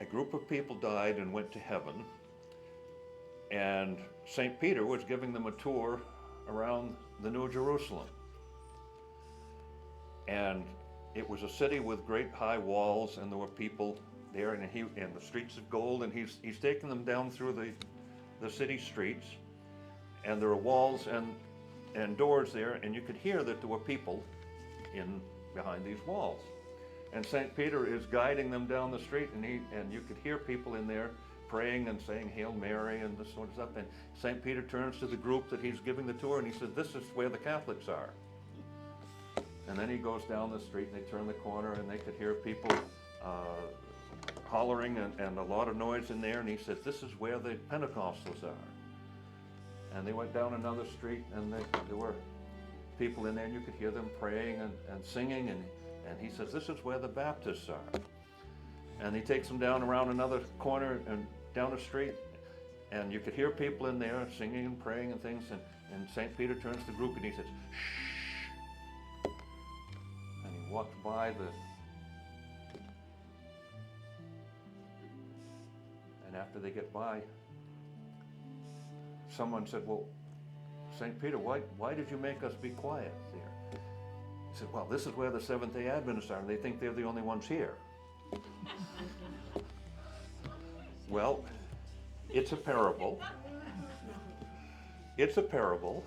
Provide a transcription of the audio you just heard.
a group of people died and went to heaven, and St. Peter was giving them a tour around the New Jerusalem. And it was a city with great high walls, and there were people there, and the streets of gold, and he's taking them down through the city streets, and there are walls and doors there, and you could hear that there were people in behind these walls. And St. Peter is guiding them down the street, and you could hear people in there praying and saying Hail Mary and this sort of stuff. And St. Peter turns to the group that he's giving the tour, and he said, "This is where the Catholics are." And then he goes down the street, and they turn the corner, and they could hear people hollering and a lot of noise in there. And he said, "This is where the Pentecostals are." And they went down another street, and there were people in there, and you could hear them praying and singing. And he says, "This is where the Baptists are." And he takes them down around another corner and down a street, and you could hear people in there singing and praying and things. And St. Peter turns to the group, and he says, "Shh." And he walks by and after they get by, someone said, "Well, St. Peter, why did you make us be quiet there?" He said, "Well, this is where the Seventh-day Adventists are, and they think they're the only ones here." Well, it's a parable. It's a parable.